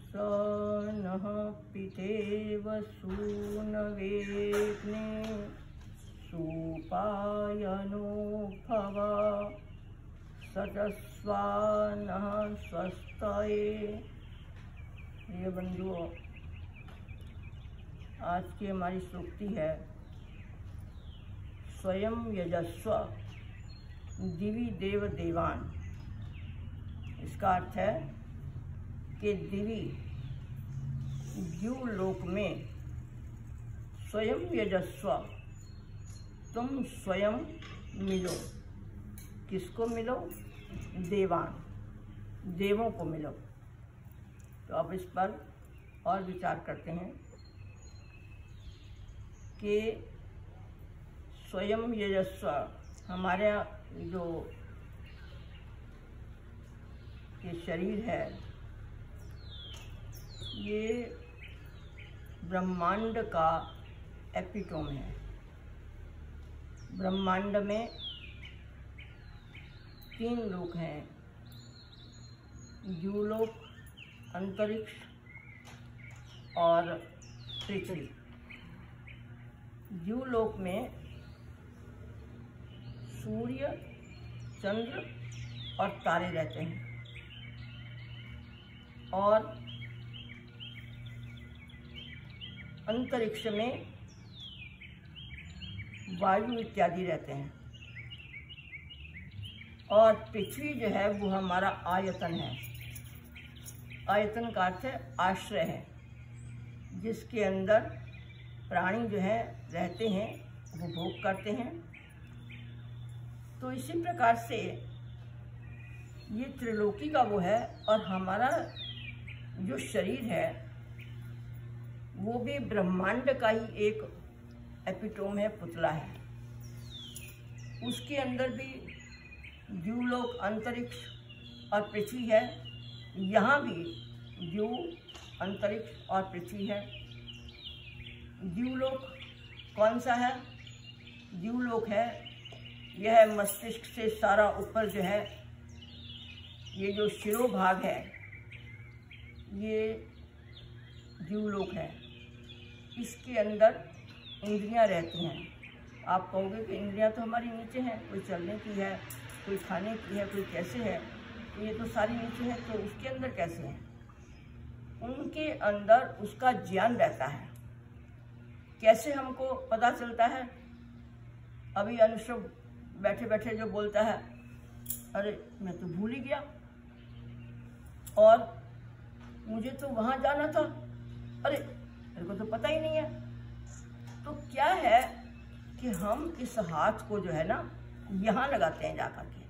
स नः पितेव सूनवेग्ने सुपायनो भव सजस्वा नः स्वस्तये। ये बंधुओं, आज की हमारी सूक्ति है स्वयं यजस्व दिवि देव देवान। इसका अर्थ है कि दिवि द्युलोक में स्वयं यजस्व, तुम स्वयं मिलो। किसको मिलो? देवान, देवों को मिलो। तो अब इस पर और विचार करते हैं कि स्वयं यजस्व, हमारे जो ये शरीर है ये ब्रह्मांड का एपिटोम है। ब्रह्मांड में 3 लोक हैं, द्युलोक, अंतरिक्ष और पृथ्वी। द्युलोक में सूर्य, चंद्र और तारे रहते हैं और अंतरिक्ष में वायु इत्यादि रहते हैं और पृथ्वी जो है वो हमारा आयतन है। आयतन का अर्थ है आश्रय है, जिसके अंदर प्राणी जो है रहते हैं, वो भोग करते हैं। तो इसी प्रकार से ये त्रिलोकी का वो है और हमारा जो शरीर है वो भी ब्रह्मांड का ही एक एपिटोम है, पुतला है। उसके अंदर भी द्युलोक, अंतरिक्ष और पृथ्वी है। यहाँ भी द्यु, अंतरिक्ष और पृथ्वी है। द्युलोक कौन सा है? द्युलोक है यह मस्तिष्क से सारा ऊपर जो है, ये जो शिरोभाग है ये द्युलोक है। इसके अंदर इंद्रियां रहती हैं। आप कहोगे कि इंद्रियां तो हमारी नीचे हैं, कोई चलने की है, कोई खाने की है, कोई कैसे है, तो ये तो सारी नीचे है, तो उसके अंदर कैसे हैं? उनके अंदर उसका ज्ञान रहता है। कैसे हमको पता चलता है? अभी अनुश्रव बैठे बैठे जो बोलता है, अरे मैं तो भूल ही गया और मुझे तो वहाँ जाना था, अरे मेरे को तो पता ही नहीं है। तो क्या है कि हम इस हाथ को जो है ना यहाँ लगाते हैं जाकर के।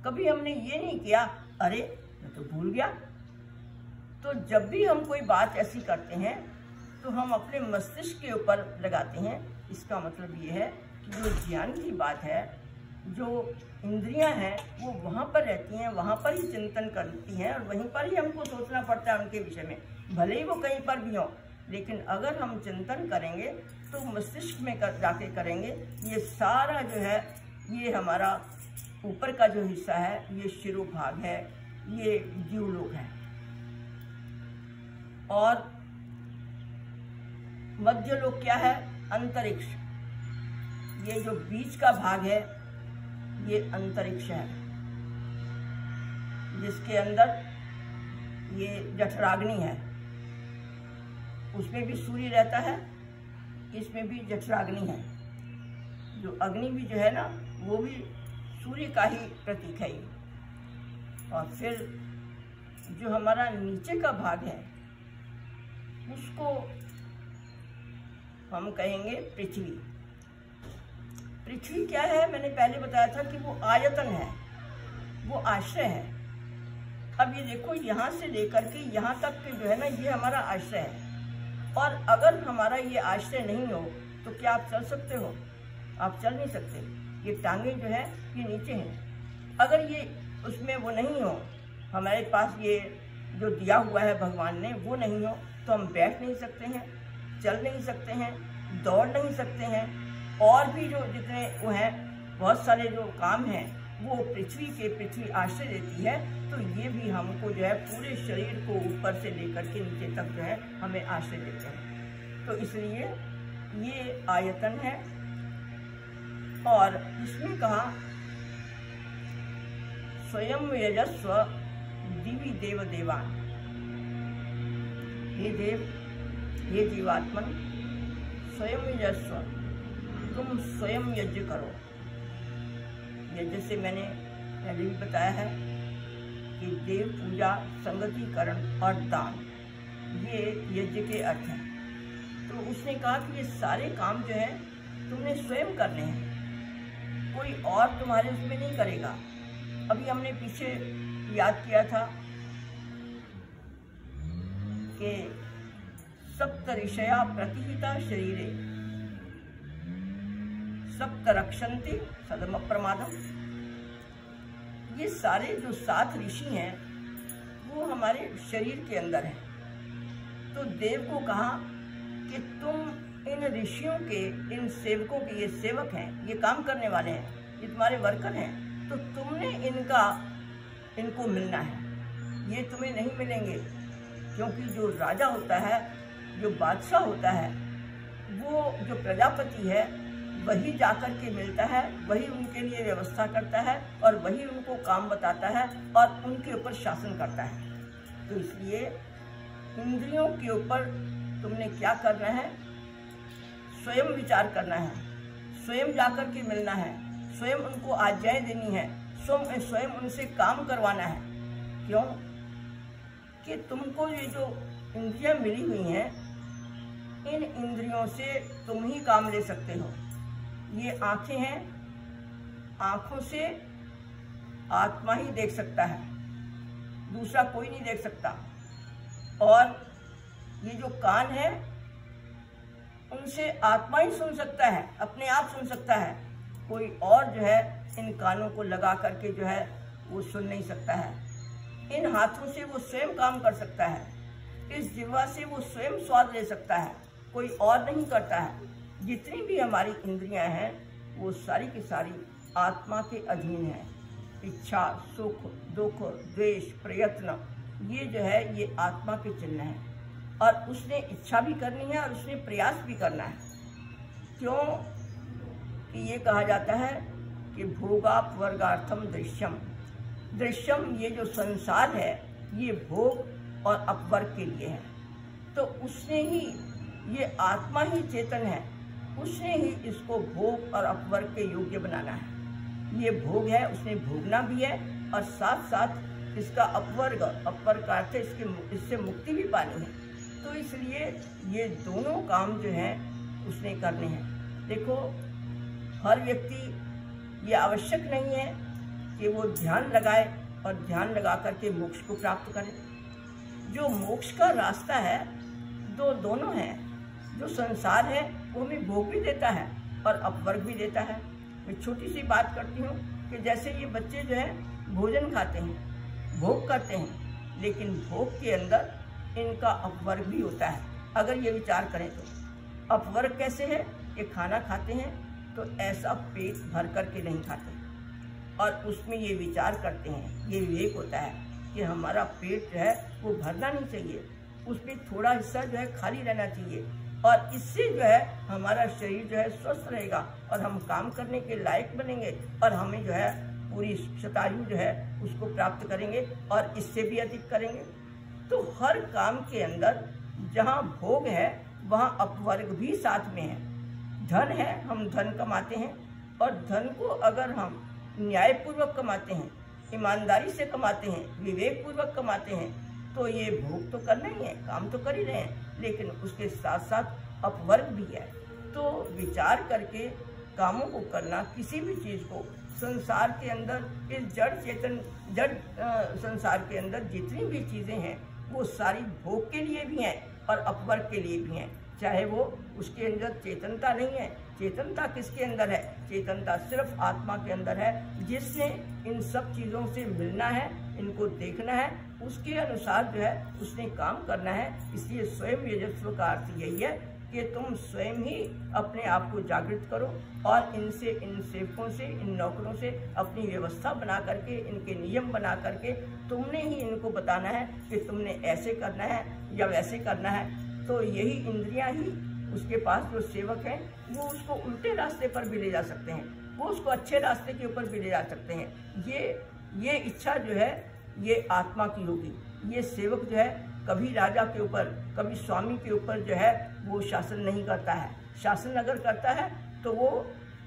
कभी हमने ये नहीं किया अरे मैं तो भूल गया। तो जब भी हम कोई बात ऐसी करते हैं तो हम अपने मस्तिष्क के ऊपर लगाते हैं। इसका मतलब ये है कि जो ज्ञान की बात है, जो इंद्रियां हैं वो वहाँ पर रहती हैं, वहाँ पर ही चिंतन करती हैं और वहीं पर ही हमको सोचना पड़ता है उनके विषय में, भले ही वो कहीं पर भी हों। लेकिन अगर हम चिंतन करेंगे तो मस्तिष्क में जाके करेंगे। ये सारा जो है ये हमारा ऊपर का जो हिस्सा है ये शिरोभाग है, ये द्युलोक है। और मध्य लोक क्या है? अंतरिक्ष। ये जो बीच का भाग है ये अंतरिक्ष है, जिसके अंदर ये जठराग्नि है। उसमें भी सूर्य रहता है, इसमें भी जठराग्नि है। जो अग्नि भी जो है ना वो भी सूर्य का ही प्रतीक है। और फिर जो हमारा नीचे का भाग है उसको हम कहेंगे पृथ्वी। पृथ्वी क्या है? मैंने पहले बताया था कि वो आयतन है, वो आश्रय है। अब ये देखो, यहाँ से लेकर के यहाँ तक के जो है ना ये हमारा आश्रय है। और अगर हमारा ये आश्रय नहीं हो तो क्या आप चल सकते हो? आप चल नहीं सकते। ये टांगे जो है ये नीचे हैं। अगर ये उसमें वो नहीं हो, हमारे पास ये जो दिया हुआ है भगवान ने वो नहीं हो, तो हम बैठ नहीं सकते हैं, चल नहीं सकते हैं, दौड़ नहीं सकते हैं। और भी जो जितने वो हैं बहुत सारे जो काम हैं वो पृथ्वी आश्रय देती है तो ये भी हमको जो है पूरे शरीर को ऊपर से लेकर के नीचे तक जो है हमें आश्रय देते हैं। तो इसलिए ये आयतन है। और इसमें कहा स्वयं यजस्व दिवि देव देवान, हे देव, हे जीवात्मन, स्वयं यजस्व, तुम स्वयं यज्ञ करो। यज्ञ से मैंने पहले भी बताया है कि देव पूजा, संगतिकरण और दान, ये यज्ञ के अर्थ हैं। तो उसने कहा कि ये सारे काम जो है तुमने स्वयं करने हैं, कोई और तुम्हारे उसमें नहीं करेगा। अभी हमने पीछे याद किया था कि सप्त ऋषया प्रतिहिता शरीरे सप्त रक्षन्ति सदम प्रमादम। ये सारे जो 7 ऋषि हैं वो हमारे शरीर के अंदर हैं। तो देव को कहा कि तुम इन ऋषियों के, इन सेवकों के, ये सेवक हैं, ये काम करने वाले हैं, ये तुम्हारे वर्कर हैं, तो तुमने इनको मिलना है। ये तुम्हें नहीं मिलेंगे, क्योंकि जो राजा होता है, जो बादशाह होता है, वो जो प्रजापति है वही जाकर के मिलता है, वही उनके लिए व्यवस्था करता है और वही उनको काम बताता है और उनके ऊपर शासन करता है। तो इसलिए इंद्रियों के ऊपर तुमने क्या करना है, स्वयं विचार करना है, स्वयं जाकर के मिलना है, स्वयं उनको आज्ञाएं देनी है, स्वयं उनसे काम करवाना है। क्यों? कि तुमको ये जो इंद्रियां मिली हुई हैं, इन इंद्रियों से तुम ही काम ले सकते हो। ये आंखें हैं, आंखों से आत्मा ही देख सकता है, दूसरा कोई नहीं देख सकता। और ये जो कान है, उनसे आत्मा ही सुन सकता है, अपने आप सुन सकता है, कोई और जो है इन कानों को लगा करके जो है वो सुन नहीं सकता है। इन हाथों से वो स्वयं काम कर सकता है, इस जिह्वा से वो स्वयं स्वाद ले सकता है, कोई और नहीं करता है। जितनी भी हमारी इंद्रियां हैं वो सारी की सारी आत्मा के अधीन है। इच्छा, सुख, दुख, द्वेष, प्रयत्न, ये जो है ये आत्मा के चिन्ह है। और उसने इच्छा भी करनी है और उसने प्रयास भी करना है। क्यों कि ये कहा जाता है कि भोगापवर्गार्थम दृश्यम। दृश्यम, ये जो संसार है ये भोग और अपवर्ग के लिए है। तो उसने ही, ये आत्मा ही चेतन है, उसने ही इसको भोग और अपवर्ग के योग्य बनाना है। ये भोग है, उसने भोगना भी है और साथ साथ इसका अपवर्ग का अर्थ है इससे मुक्ति भी पानी है। तो इसलिए ये दोनों काम जो हैं उसने करने हैं। देखो, हर व्यक्ति, ये आवश्यक नहीं है कि वो ध्यान लगाए और ध्यान लगा करके मोक्ष को प्राप्त करे। जो मोक्ष का रास्ता है दोनों हैं। जो संसार है वो हमें भोग भी देता है और अपवर्ग भी देता है। मैं छोटी सी बात करती हूँ कि जैसे ये बच्चे जो है भोजन खाते हैं, भोग करते हैं, लेकिन भोग के अंदर इनका अपवर्ग भी होता है। अगर ये विचार करें तो अपवर्ग कैसे है? ये खाना खाते हैं तो ऐसा पेट भर करके नहीं खाते और उसमें ये विचार करते हैं, ये विवेक होता है कि हमारा पेट जो है वो भरना नहीं चाहिए, उसमें थोड़ा हिस्सा जो है खाली रहना चाहिए और इससे जो है हमारा शरीर जो है स्वस्थ रहेगा और हम काम करने के लायक बनेंगे और हमें जो है पूरी शतायु जो है उसको प्राप्त करेंगे और इससे भी अधिक करेंगे। तो हर काम के अंदर जहाँ भोग है वहाँ अपवर्ग भी साथ में है। धन है, हम धन कमाते हैं और धन को अगर हम न्यायपूर्वक कमाते हैं, ईमानदारी से कमाते हैं, विवेक पूर्वक कमाते हैं, तो ये भोग तो करना ही है, काम तो कर ही रहे हैं, लेकिन उसके साथ साथ अपवर्ग भी है। तो विचार करके कामों को करना, किसी भी चीज़ को, संसार के अंदर, इस जड़ संसार के अंदर जितनी भी चीज़ें हैं वो सारी भोग के लिए भी हैं और अपवर्ग के लिए भी हैं। चाहे वो उसके अंदर चेतनता नहीं है। चेतनता किसके अंदर है? चेतनता सिर्फ आत्मा के अंदर है, जिसने इन सब चीज़ों से मिलना है, इनको देखना है, उसके अनुसार जो है उसने काम करना है। इसलिए स्वयं यजस्व का अर्थ यही है कि तुम स्वयं ही अपने आप को जागृत करो और इनसे, इन सेवकों से, इन नौकरों से अपनी व्यवस्था बना करके, इनके नियम बना करके तुमने ही इनको बताना है कि तुमने ऐसे करना है या वैसे करना है। तो यही इंद्रियां ही उसके पास जो सेवक हैं वो उसको उल्टे रास्ते पर भी ले जा सकते हैं, वो उसको अच्छे रास्ते के ऊपर भी ले जा सकते हैं। ये इच्छा जो है ये आत्मा की होगी। ये सेवक जो है कभी राजा के ऊपर, कभी स्वामी के ऊपर जो है वो शासन नहीं करता है। शासन अगर करता है तो वो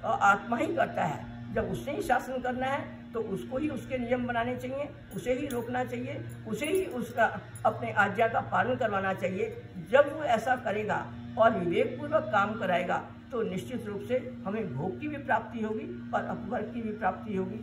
आत्मा ही करता है। जब उसने ही शासन करना है तो उसको ही उसके नियम बनाने चाहिए, उसे ही रोकना चाहिए, उसे ही उसका अपने आज्ञा का पालन करवाना चाहिए। जब वो ऐसा करेगा और विवेकपूर्वक काम कराएगा तो निश्चित रूप से हमें भोग की भी प्राप्ति होगी और अपवर्ग की भी प्राप्ति होगी।